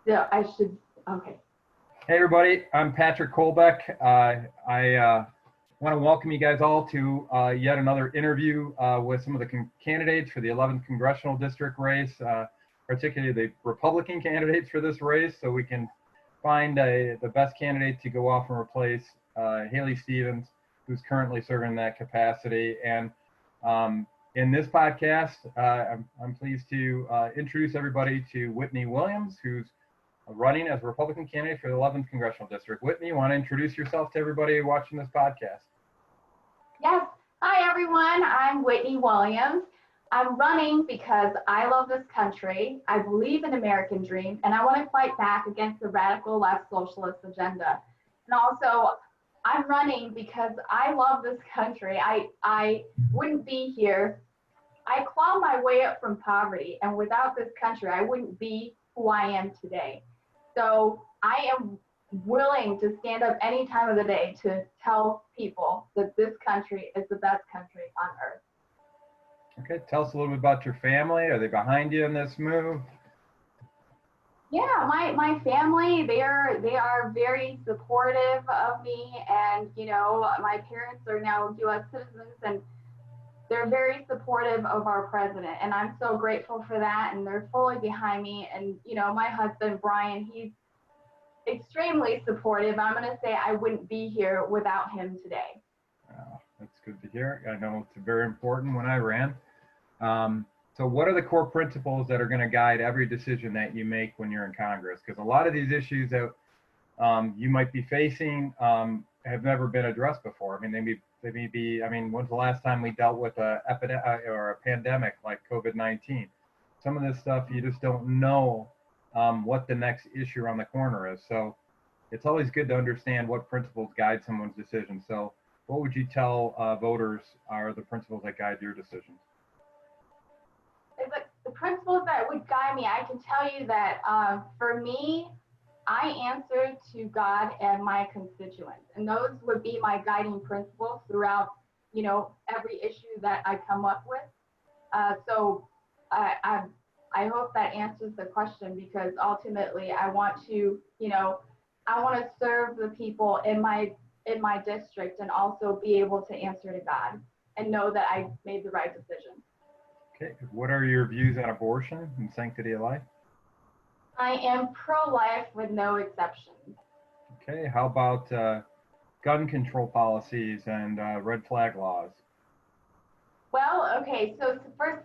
Yeah, I should. Okay. Hey everybody, I'm Patrick Colbeck. I want to welcome you guys all to yet another interview with some of the candidates for the 11th Congressional District race, particularly the Republican candidates for this race, so we can find the best candidate to go off and replace Haley Stevens, who's currently serving in that capacity. And in this podcast, I'm pleased to introduce everybody to Whittney Williams, who's running as a Republican candidate for the 11th Congressional District. Whittney, you want to introduce yourself to everybody watching this podcast? Yes. Hi, everyone. I'm Whittney Williams. I'm running because I love this country. I believe in the American dream, and I want to fight back against the radical left socialist agenda. And also, I'm running because I love this country. I wouldn't be here. I clawed my way up from poverty, and without this country, I wouldn't be who I am today. So I am willing to stand up any time of the day to tell people that this country is the best country on earth. Okay, tell us a little bit about your family. Are they behind you in this move? Yeah, my family, they are very supportive of me, and my parents are now U.S. citizens, and they're very supportive of our president, and I'm so grateful for that, and they're fully behind me. And my husband Brian, he's extremely supportive. I'm going to say I wouldn't be here without him today. That's good to hear. I know it's very important when I ran. So what are the core principles that are going to guide every decision that you make when you're in Congress? Because a lot of these issues that you might be facing have never been addressed before. I mean, they may be. I mean, when's the last time we dealt with a epidemic or a pandemic like COVID-19? Some of this stuff you just don't know what the next issue around the corner is. So it's always good to understand what principles guide someone's decision. So what would you tell voters are the principles that guide your decisions? The principles that would guide me, I can tell you that for me, I answer to God and my constituents, and those would be my guiding principles throughout, every issue that I come up with. So I hope that answers the question, because ultimately I want to, I want to serve the people in my district, and also be able to answer to God and know that I made the right decision. Okay, what are your views on abortion and sanctity of life? I am pro-life with no exceptions. Okay, how about gun control policies and red flag laws? Well, okay, so for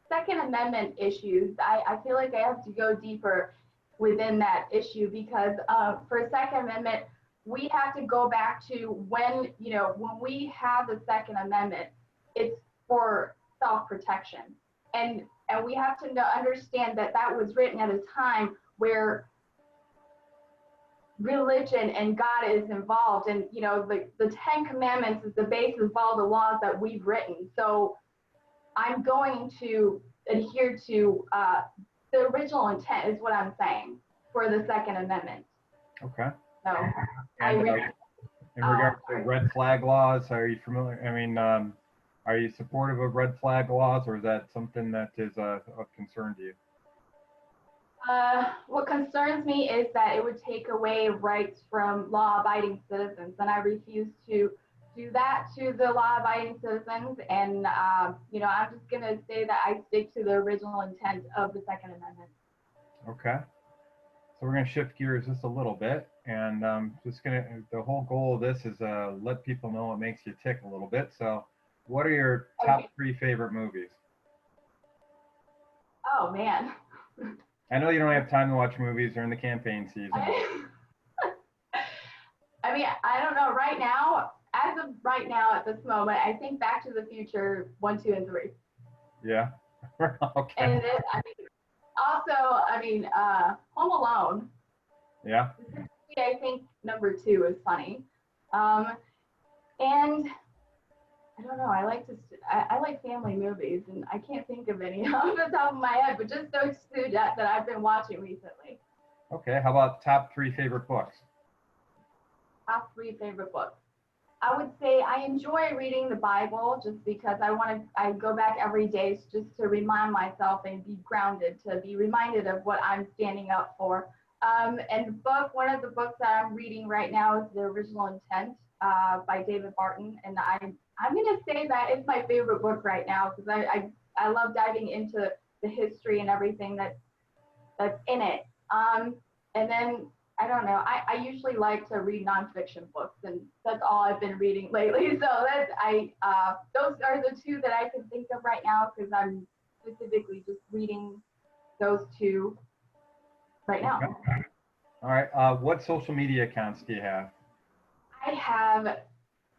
Second Amendment issues, I feel like I have to go deeper within that issue, because for Second Amendment, we have to go back to when we have the Second Amendment, it's for self-protection. And we have to understand that that was written at a time where religion and God is involved. And, the Ten Commandments is the basis of all the laws that we've written. So I'm going to adhere to the original intent, is what I'm saying, for the Second Amendment. Okay. So and in regards to red flag laws, are you familiar? I mean, are you supportive of red flag laws, or is that something that is of concern to you? What concerns me is that it would take away rights from law-abiding citizens, and I refuse to do that to the law-abiding citizens. And I'm just going to say that I stick to the original intent of the Second Amendment. Okay. So we're going to shift gears just a little bit, and the whole goal of this is let people know what makes you tick a little bit. So what are your top 3 favorite movies? Oh, man. I know you don't have time to watch movies during the campaign season. I mean, I don't know. Right now, as of right now, at this moment, I think Back to the Future 1, 2, and 3. Yeah. Okay. And Home Alone. Yeah. I think number 2 is funny. And I don't know. I like family movies, and I can't think of any off the top of my head, but just those 2 that I've been watching recently. Okay. How about top 3 favorite books? Top 3 favorite books. I would say I enjoy reading the Bible just because I go back every day just to remind myself and be grounded, to be reminded of what I'm standing up for. And one of the books that I'm reading right now is The Original Intent by David Barton. And I'm going to say that it's my favorite book right now because I love diving into the history and everything that's in it. And then I don't know. I usually like to read nonfiction books, and that's all I've been reading lately. So those are the two that I can think of right now because I'm specifically just reading those two right now. Okay. All right. What social media accounts do you have? I have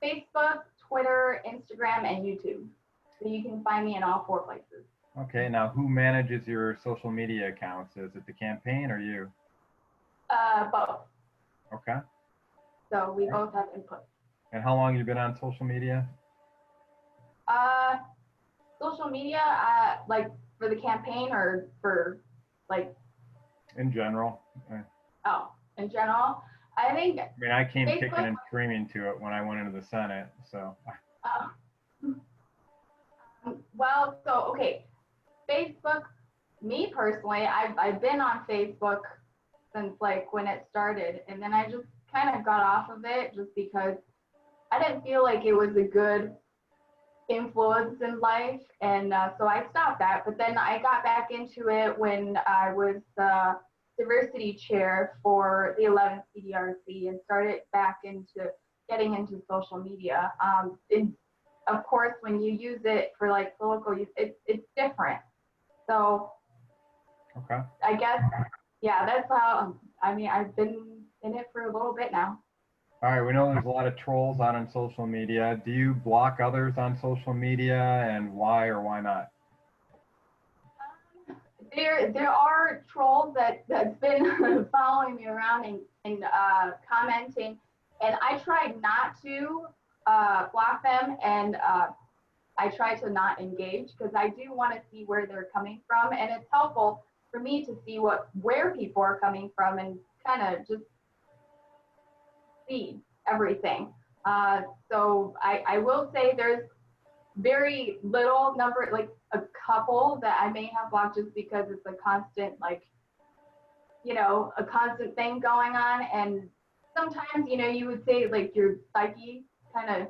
Facebook, Twitter, Instagram, and YouTube. So you can find me in all 4 places. Okay. Now, who manages your social media accounts? Is it the campaign or you? Both. Okay. So we both have input. And how long have you been on social media? Social media, like for the campaign or for like? In general. In general, I think. I mean, I came Facebook, kicking and screaming to it when I went into the Senate, so. Okay. Facebook, me personally, I've been on Facebook since like when it started, and then I just kind of got off of it just because I didn't feel like it was a good influence in life, and so I stopped that. But then I got back into it when I was the diversity chair for the 11th CDRC and started back into getting into social media. And of course, when you use it for like political use, it's different. So Okay. I guess, yeah, that's how, I mean, I've been in it for a little bit now. All right, we know there's a lot of trolls out on social media. Do you block others on social media, and why or why not? There are trolls that's been following me around and commenting, and I try not to block them, and I try to not engage because I do want to see where they're coming from, and it's helpful for me to see where people are coming from and kind of just see everything. So I will say there's very little number, like a couple that I may have blocked just because it's a constant, like, a constant thing going on. And sometimes, you would say like your psyche kind of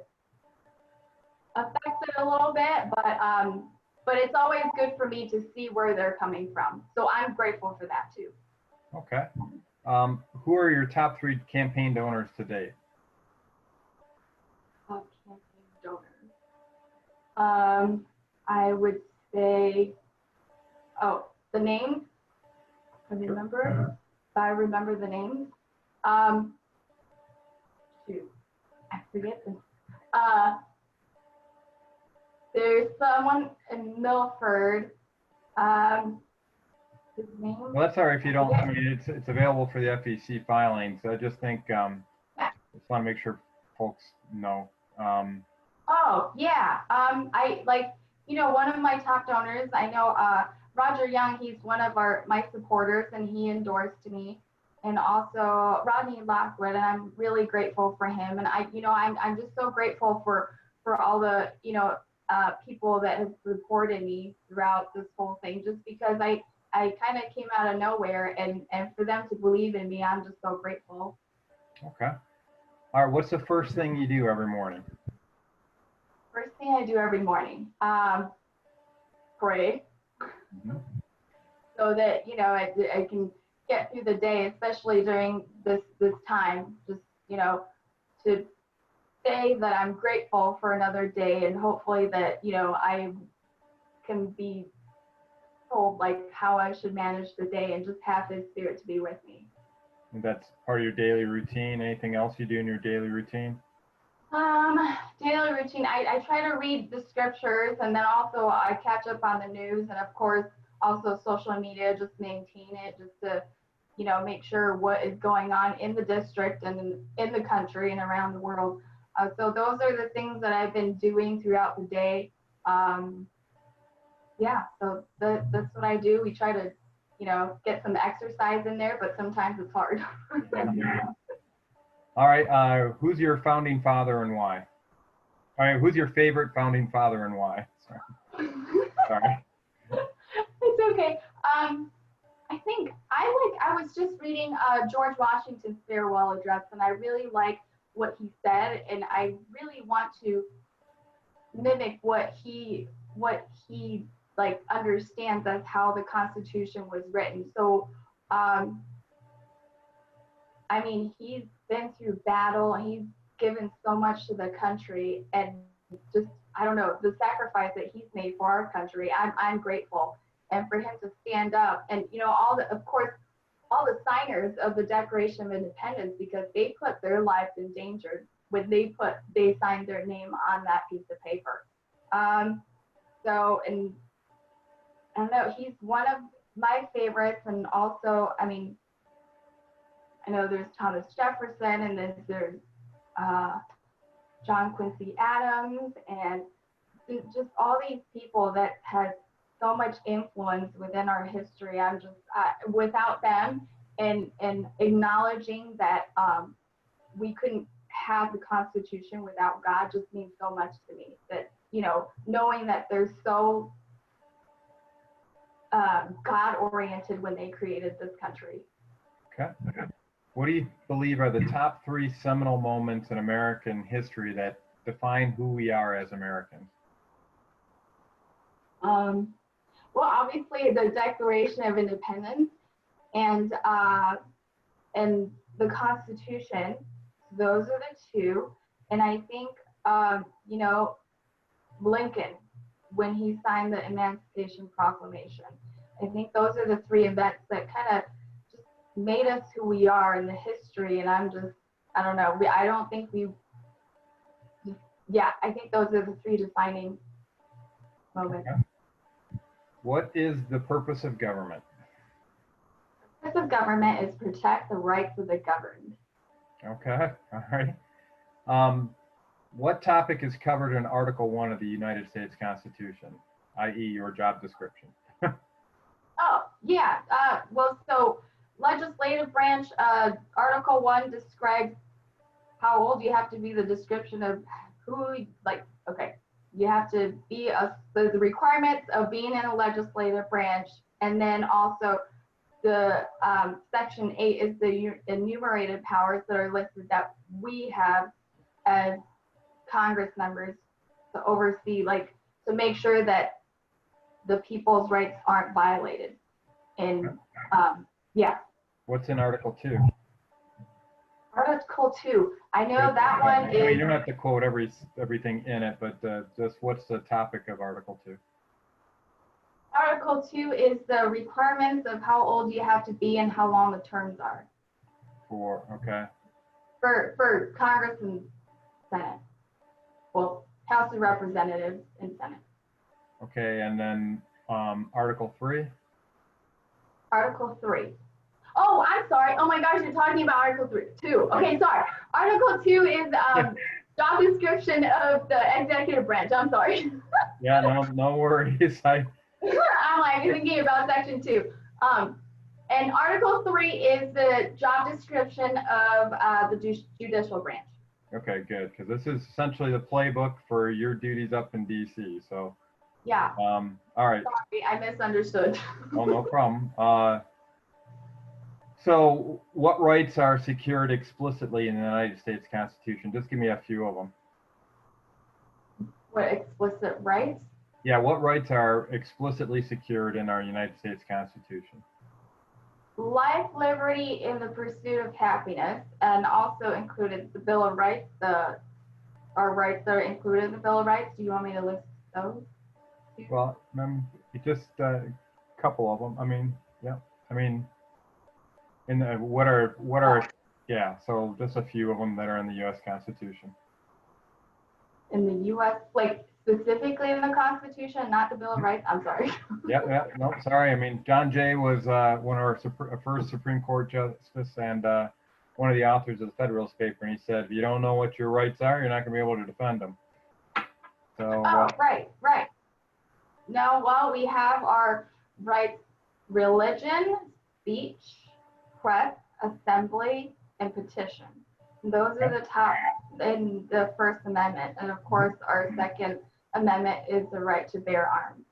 affects it a little bit, but it's always good for me to see where they're coming from. So I'm grateful for that too. Okay. Who are your top 3 campaign donors to date? Campaign donors. I would say, the names. I remember. If I remember the names. Shoot, I forget this. There's someone in Milford. His name. Well, that's all right if you don't. I mean, it's available for the FEC filing. So I just think just want to make sure folks know. Oh yeah. I like one of my top donors. I know Roger Young. He's one of my supporters, and he endorsed me. And also Rodney Lockwood, and I'm really grateful for him. And I'm just so grateful for all the people that have supported me throughout this whole thing. Just because I kind of came out of nowhere, and for them to believe in me, I'm just so grateful. Okay. All right. What's the first thing you do every morning? First thing I do every morning, pray, so that I can get through the day, especially during this time. Just to say that I'm grateful for another day, and hopefully that I can be told like how I should manage the day, and just have His Spirit to be with me. And that's part of your daily routine. Anything else you do in your daily routine? Daily routine. I try to read the scriptures, and then also I catch up on the news, and of course also social media, just maintain it, just to make sure what is going on in the district and in the country and around the world. So those are the things that I've been doing throughout the day. Yeah, so that's what I do. We try to get some exercise in there, but sometimes it's hard. All right, who's your founding father and why? All right, who's your favorite founding father and why? Sorry. Sorry. It's okay. I think I was just reading George Washington's farewell address, and I really like what he said, and I really want to mimic what he like understands as how the Constitution was written. So, I mean, he's been through battle, and he's given so much to the country, and just I don't know, the sacrifice that he's made for our country. I'm grateful. And for him to stand up, and you know, of course, all the signers of the Declaration of Independence, because they put their lives in danger when they signed their name on that piece of paper. So, and I don't know, he's one of my favorites, and also, I mean, I know there's Thomas Jefferson, and then there's John Quincy Adams, and just all these people that have so much influence within our history. I'm just without them, and acknowledging that we couldn't have the Constitution without God just means so much to me. That, you know, knowing that they're so God oriented when they created this country. Okay. What do you believe are the top 3 seminal moments in American history that define who we are as Americans? Well, obviously the Declaration of Independence and the Constitution. Those are the 2. And I think, you know, Lincoln, when he signed the Emancipation Proclamation. I think those are the 3 events that kind of just made us who we are in the history. And I don't know, I don't think I think those are the 3 defining moments. Okay. What is the purpose of government? The purpose of government is protect the rights of the governed. Okay, all right. What topic is covered in Article 1 of the United States Constitution, i.e. your job description? Oh, yeah. Well, so legislative branch, Article 1 describes how old you have to be, the description of who, like, okay. You have to be the requirements of being in a legislative branch, and then also the Section 8 is the enumerated powers that are listed that we have as Congress members to oversee, like to make sure that the people's rights aren't violated. And yeah. What's in Article 2? Article 2. I know that one is. I mean, you don't have to quote everything in it, but just what's the topic of Article 2? Article 2 is the requirements of how old you have to be and how long the terms are. Okay. For Congress and Senate. Well, House of Representatives and Senate. Okay, and then Article 3? Article 3. Oh, I'm sorry. Oh my gosh, you're talking about Article 2. Okay, sorry. Article 2 is job description of the executive branch. I'm sorry. Yeah, no worries. I'm like thinking about Section 2. And Article 3 is the job description of the judicial branch. Okay, good, because this is essentially the playbook for your duties up in DC. So yeah. All right. Sorry, I misunderstood. Oh, no problem. So what rights are secured explicitly in the United States Constitution? Just give me a few of them. What explicit rights? Yeah, what rights are explicitly secured in our United States Constitution? Life, liberty, in the pursuit of happiness, and also included the Bill of Rights. Our rights that are included in the Bill of Rights. Do you want me to list those? Well, just a couple of them. I mean, yeah. I mean, what are yeah, so just a few of them that are in the U.S. Constitution. In the U.S., like specifically in the Constitution, not the Bill of Rights? I'm sorry. Yeah, no, sorry. I mean, John Jay was one of our first Supreme Court justice and one of the authors of the Federalist paper, and he said, if you don't know what your rights are, you're not going to be able to defend them. So. Right. No, well, we have our rights: religion, speech, press, assembly, and petition. Those are the top in the First Amendment. And of course, our Second Amendment is the right to bear arms.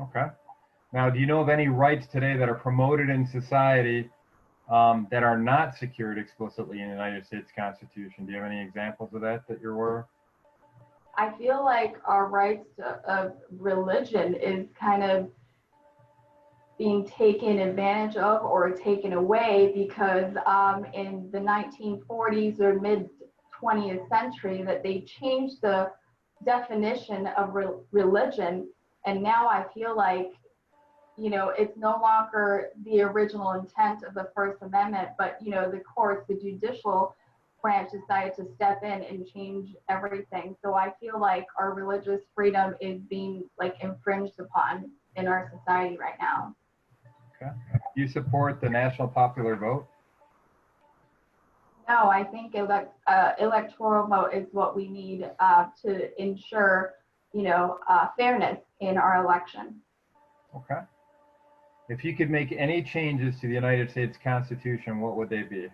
Okay. Now, do you know of any rights today that are promoted in society that are not secured explicitly in the United States Constitution? Do you have any examples of that you're aware of? I feel like our rights of religion is kind of being taken advantage of or taken away because in the 1940s or mid 20th century that they changed the definition of religion, and now I feel like it's no longer the original intent of the First Amendment, but the courts, the judicial branch decided to step in and change everything. So I feel like our religious freedom is being infringed upon in our society right now. Okay. Do you support the national popular vote? No, I think electoral vote is what we need to ensure, fairness in our election. Okay. If you could make any changes to the United States Constitution, what would they be?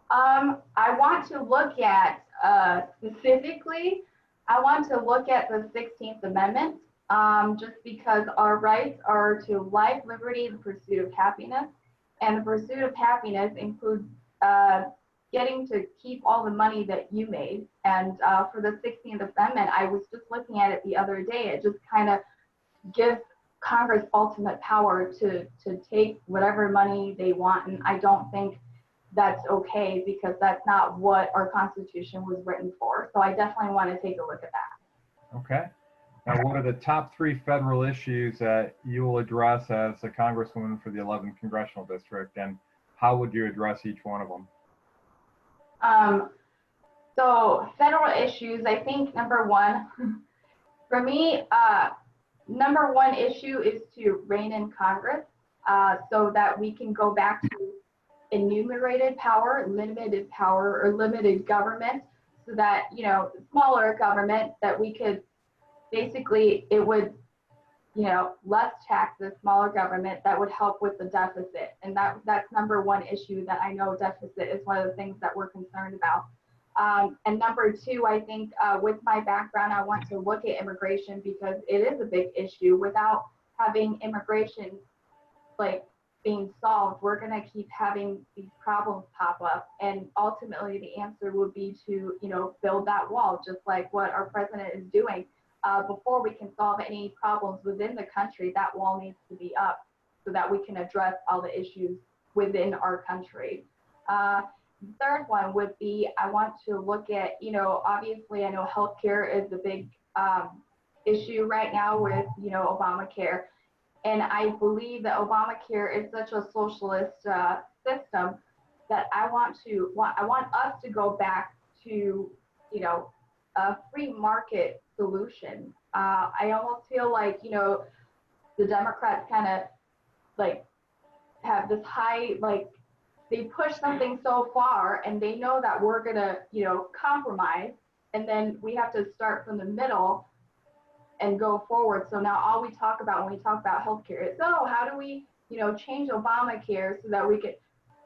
I want to look at specifically, I want to look at the 16th Amendment, just because our rights are to life, liberty, the pursuit of happiness. And the pursuit of happiness includes getting to keep all the money that you made. And for the 16th Amendment, I was just looking at it the other day. It just kind of gives Congress ultimate power to take whatever money they want. And I don't think that's okay because that's not what our Constitution was written for. So I definitely want to take a look at that. Okay. Now, what are the top 3 federal issues that you will address as a Congresswoman for the 11th Congressional District, and how would you address each one of them? So federal issues, I think number one, for me, number one issue is to rein in Congress so that we can go back to enumerated power, or limited government, so that, smaller government that we could basically, it would, less taxes, smaller government that would help with the deficit. And that's number one issue that I know deficit is one of the things that we're concerned about. And number two, I think with my background, I want to look at immigration because it is a big issue. Without having immigration being solved, we're going to keep having these problems pop up. And ultimately, the answer would be to, build that wall, just like what our president is doing. Before we can solve any problems within the country, that wall needs to be up so that we can address all the issues within our country. Third one would be, I want to look at, obviously I know healthcare is a big issue right now with, Obamacare. And I believe that Obamacare is such a socialist system that I want us to go back to, a free market solution. I almost feel like, the Democrats kind of have this high, they push something so far and they know that we're gonna, compromise, and then we have to start from the middle and go forward. So now all we talk about when we talk about healthcare is, how do we, change Obamacare so that we could,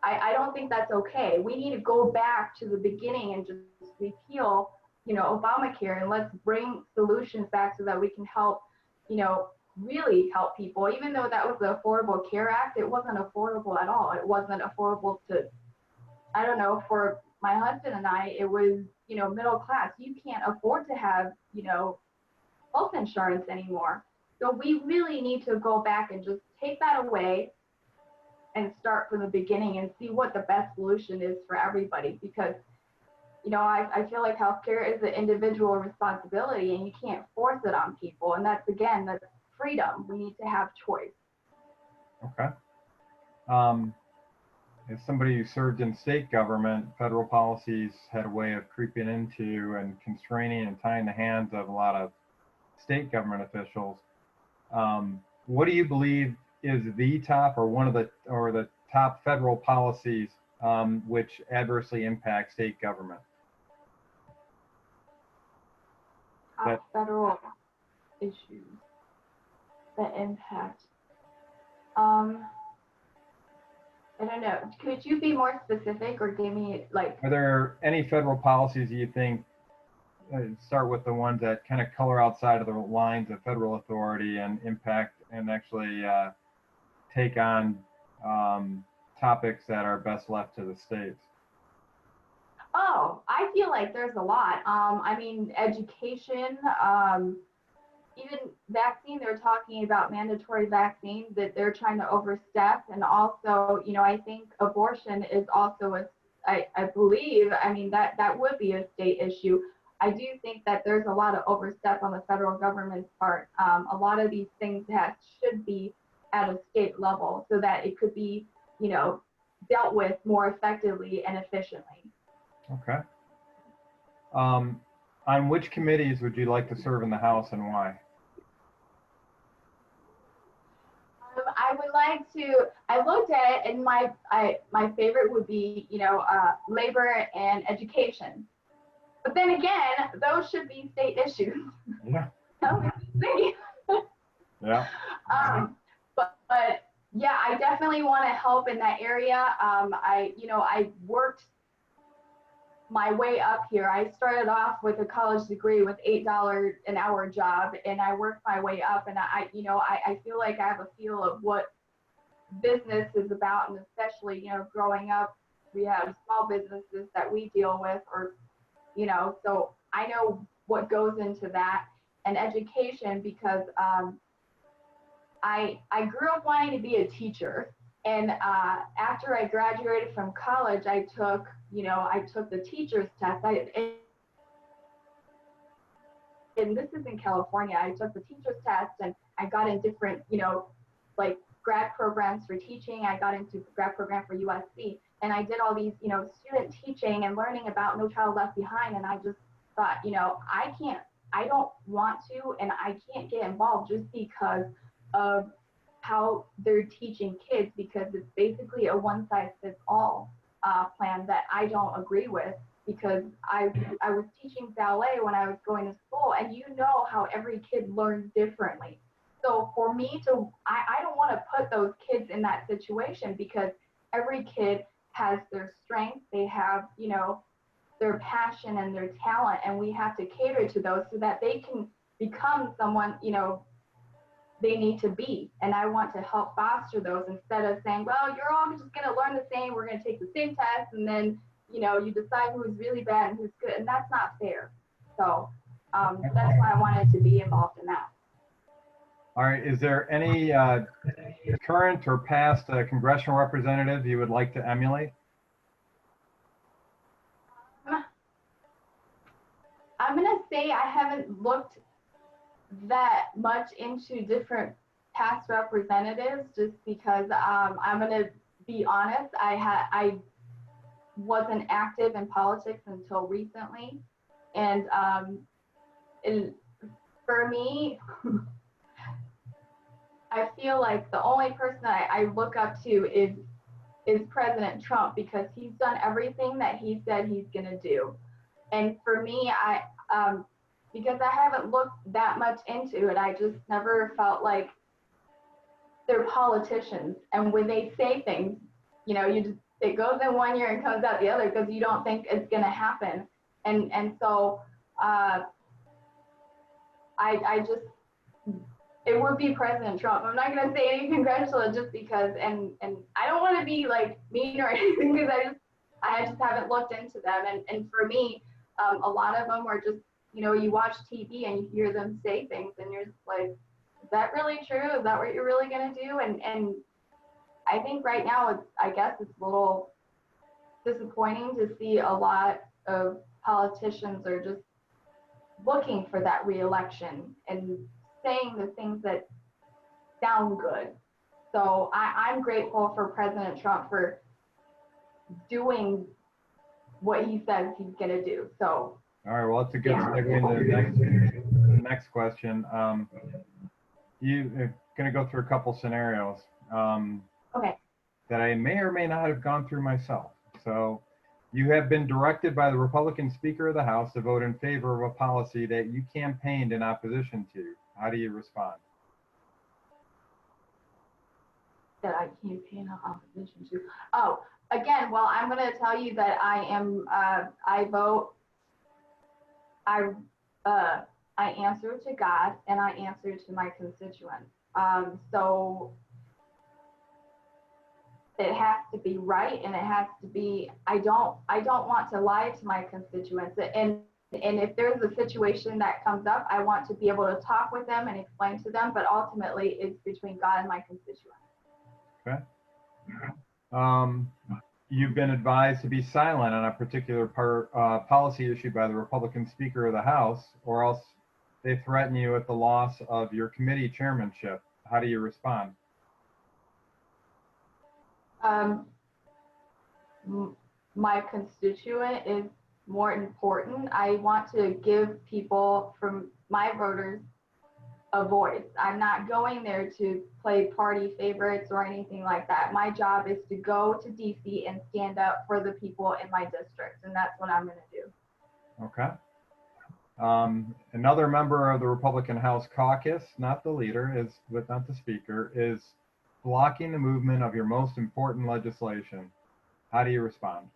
I don't think that's okay. We need to go back to the beginning and just repeal, Obamacare, and let's bring solutions back so that we can help, really help people. Even though that was the Affordable Care Act, it wasn't affordable at all. It wasn't affordable to, I don't know, for my husband and I, it was, middle class. You can't afford to have, health insurance anymore. So we really need to go back and just take that away and start from the beginning and see what the best solution is for everybody. Because, I feel like healthcare is an individual responsibility and you can't force it on people. And that's freedom. We need to have choice. Okay. As somebody who served in state government, federal policies had a way of creeping into and constraining and tying the hands of a lot of state government officials. What do you believe is the top or the top federal policies which adversely impact state government? Federal issues that impact. I don't know. Could you be more specific or give me like? Are there any federal policies you think, start with the ones that kind of color outside of the lines of federal authority and impact and actually take on topics that are best left to the states? Oh, I feel like there's a lot. I mean, education, even vaccine, they're talking about mandatory vaccines that they're trying to overstep. And also, you know, I think abortion is also I believe, I mean, that would be a state issue. I do think that there's a lot of overstep on the federal government's part. A lot of these things should be at a state level so that it could be, you know, dealt with more effectively and efficiently. Okay. On which committees would you like to serve in the House and why? I would like to. I looked at it, and my favorite would be, you know, labor and education. But then again, those should be state issues. Yeah. Yeah. But yeah, I definitely want to help in that area. I worked my way up here. I started off with a college degree with $8 an hour job, and I worked my way up. And I feel like I have a feel of what business is about, and especially, you know, growing up, we have small businesses that we deal with, or, you know, so I know what goes into that, and education, because I grew up wanting to be a teacher. And after I graduated from college, I took the teacher's test. And this is in California. I took the teacher's test, and I got in different, you know, like grad programs for teaching. I got into the grad program for USC, and I did all these, you know, student teaching and learning about No Child Left Behind. And I just thought, you know, I don't want to, and I can't get involved just because of how they're teaching kids, because it's basically a one-size-fits-all plan that I don't agree with, because I was teaching ballet when I was going to school, and you know how every kid learns differently. So for me I don't want to put those kids in that situation, because every kid has their strengths, they have, you know, their passion and their talent, and we have to cater to those so that they can become someone, you know, they need to be. And I want to help foster those, instead of saying, well, you're all just going to learn the same, we're going to take the same test, and then, you know, you decide who's really bad and who's good, and that's not fair. So that's why I wanted to be involved in that. All right. Is there any current or past congressional representative you would like to emulate? I'm going to say I haven't looked that much into different past representatives, just because I'm going to be honest, I wasn't active in politics until recently, and for me, I feel like the only person that I look up to is President Trump, because he's done everything that he said he's going to do. And for me, because I haven't looked that much into it, I just never felt like they're politicians. And when they say things, you know, it goes in one year and comes out the other, because you don't think it's going to happen. And so it would be President Trump. I'm not going to say any congressional, just because, and I don't want to be like mean or anything, because I just haven't looked into them. And for me, a lot of them are just, you know, you watch TV and you hear them say things, and you're just like, is that really true? Is that what you're really going to do? And I think right now, I guess it's a little disappointing to see a lot of politicians are just looking for that reelection and saying the things that sound good. So I'm grateful for President Trump for doing what he says he's going to do. So. All right, well, that's a good segue into the next question. You're going to go through a couple scenarios Okay. that I may or may not have gone through myself. So you have been directed by the Republican Speaker of the House to vote in favor of a policy that you campaigned in opposition to. How do you respond? that I campaign in opposition to. Oh, again, well, I'm going to tell you that I am, I vote, I answer to God and I answer to my constituents. So it has to be right, and it has to be, I don't want to lie to my constituents. And if there's a situation that comes up, I want to be able to talk with them and explain to them, but ultimately it's between God and my constituents. Okay. You've been advised to be silent on a particular policy issue by the Republican Speaker of the House, or else they threaten you with the loss of your committee chairmanship. How do you respond? My constituent is more important. I want to give people from my voters a voice. I'm not going there to play party favorites or anything like that. My job is to go to DC and stand up for the people in my district, and that's what I'm going to do. Okay. Another member of the Republican House caucus, not the leader, but not the speaker, is blocking the movement of your most important legislation. How do you respond?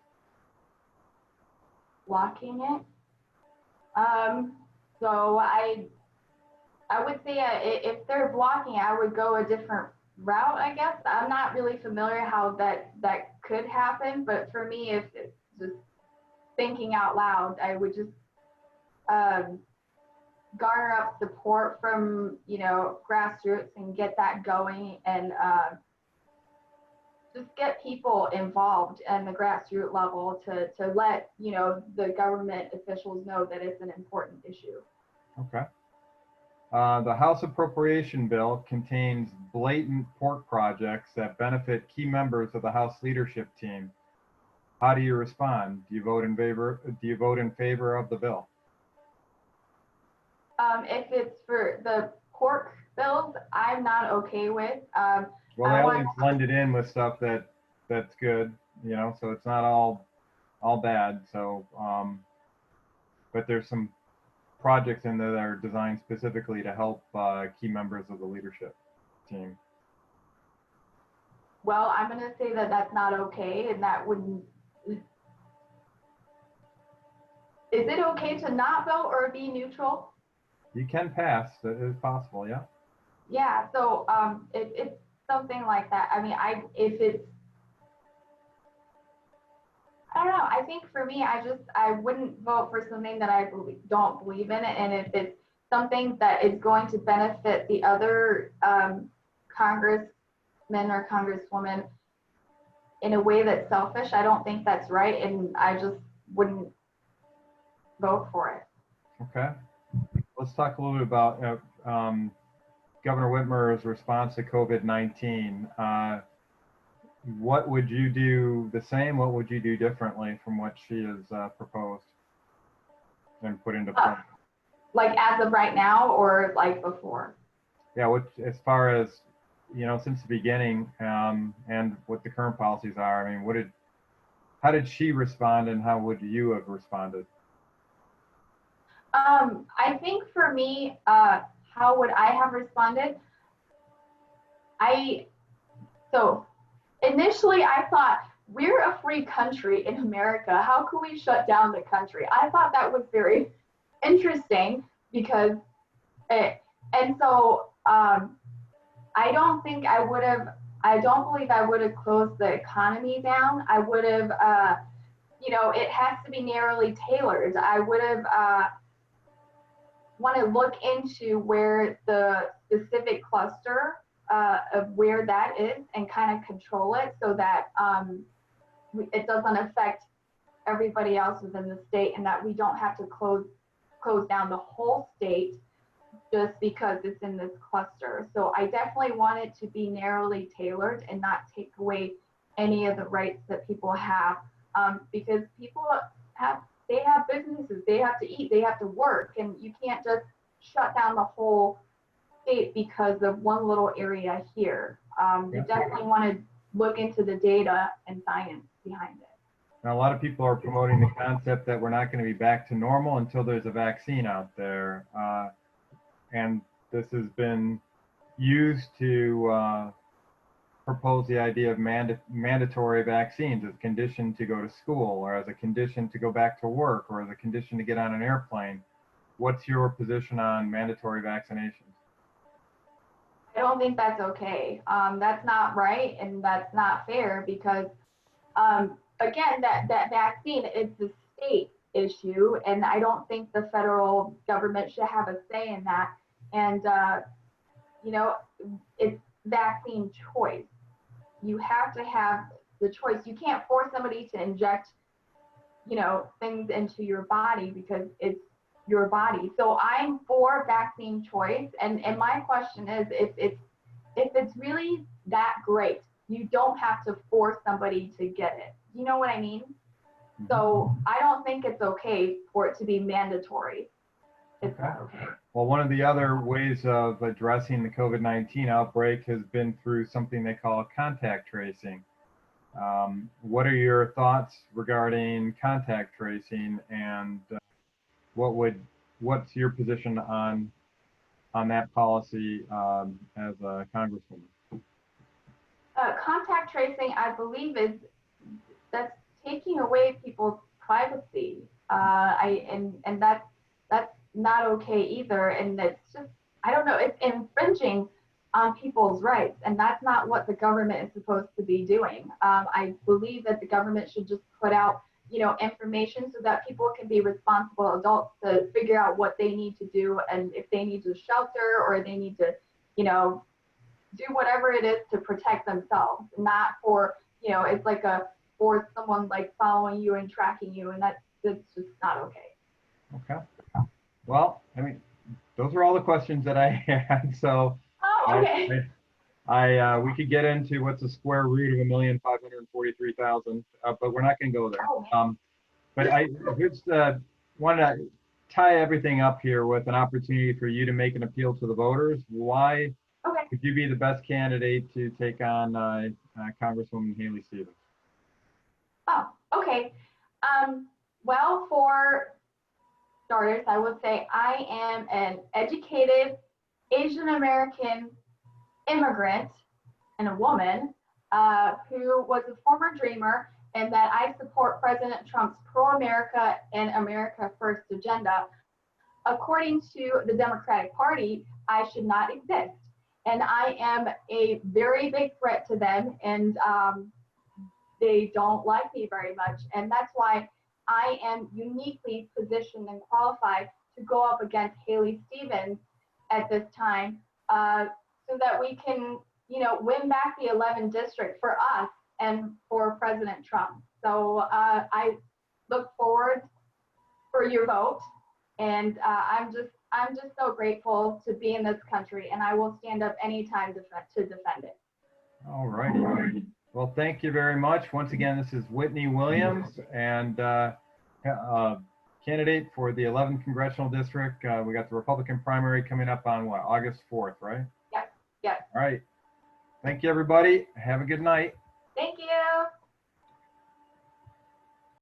Blocking it? So I would say if they're blocking, I would go a different route, I guess. I'm not really familiar how that could happen, but for me, if it's just thinking out loud, I would just garner up support from, grassroots and get that going, and just get people involved at the grassroots level to let, the government officials know that it's an important issue. Okay. The House Appropriation Bill contains blatant pork projects that benefit key members of the House leadership team. How do you respond? Do you vote in favor of the bill? If it's for the pork bills, I'm not okay with. Well, they always blend it in with stuff that's good, so it's not all bad. So, but there's some projects in there that are designed specifically to help key members of the leadership team. Well, I'm going to say that that's not okay, and that wouldn't. Is it okay to not vote or be neutral? You can pass. That is possible, yeah. Yeah. So if it's something like that, I mean, if it's, I don't know. I think for me, I wouldn't vote for something that I don't believe in it. And if it's something that is going to benefit the other congressmen or congresswomen in a way that's selfish, I don't think that's right. And I just wouldn't vote for it. Okay. Let's talk a little bit about Governor Whitmer's response to COVID-19. What would you do the same? What would you do differently from what she has proposed and put into place? Like as of right now, or like before? Yeah, as far as, since the beginning, and what the current policies are. I mean, how did she respond, and how would you have responded? I think for me, how would I have responded? So initially I thought, we're a free country in America. How can we shut down the country? I thought that was very interesting because, and so I don't believe I would have closed the economy down. I would have, it has to be narrowly tailored. I would have want to look into where the specific cluster of where that is and kind of control it so that it doesn't affect everybody else within the state, and that we don't have to close down the whole state just because it's in this cluster. So I definitely want it to be narrowly tailored and not take away any of the rights that people have, because people have businesses, they have to eat, they have to work, and you can't just shut down the whole state because of one little area here. You definitely want to look into the data and science behind it. Now, a lot of people are promoting the concept that we're not going to be back to normal until there's a vaccine out there. And this has been used to propose the idea of mandatory vaccines as a condition to go to school, or as a condition to go back to work, or as a condition to get on an airplane. What's your position on mandatory vaccinations? I don't think that's okay. That's not right, and that's not fair because, again, that vaccine is a state issue, and I don't think the federal government should have a say in that. And you know, it's vaccine choice. You have to have the choice. You can't force somebody to inject, things into your body because it's your body. So I'm for vaccine choice. And my question is, if it's really that great, you don't have to force somebody to get it. You know what I mean? So I don't think it's okay for it to be mandatory. It's not okay. Well, one of the other ways of addressing the COVID-19 outbreak has been through something they call contact tracing. What are your thoughts regarding contact tracing, and what's your position on that policy as a congresswoman? Contact tracing, I believe, that's taking away people's privacy. And that's not okay either. And it's just, I don't know, it's infringing on people's rights, and that's not what the government is supposed to be doing. I believe that the government should just put out, information so that people can be responsible adults to figure out what they need to do, and if they need to shelter or they need to, do whatever it is to protect themselves, not for, it's like for someone like following you and tracking you, and that's just not okay. Okay. Well, I mean, those are all the questions that I had. So okay. we could get into what's the square root of 1,543,000, but we're not going to go there. But I just want to tie everything up here with an opportunity for you to make an appeal to the voters. Why would you be the best candidate to take on Congresswoman Haley Stevens? Oh, okay. Well, for starters, I would say I am an educated Asian American immigrant and a woman who was a former dreamer, and that I support President Trump's pro-America and America First agenda. According to the Democratic Party, I should not exist. And I am a very big threat to them, and they don't like me very much. And that's why I am uniquely positioned and qualified to go up against Haley Stevens at this time, so that we can, win back the 11th district for us and for President Trump. So I look forward for your vote, and I'm just so grateful to be in this country, and I will stand up anytime to defend it. All righty. Well, thank you very much. Once again, this is Whitney Williams, and candidate for the 11th Congressional District. We got the Republican primary coming up on August 4th, right? Yes. All right. Thank you, everybody. Have a good night.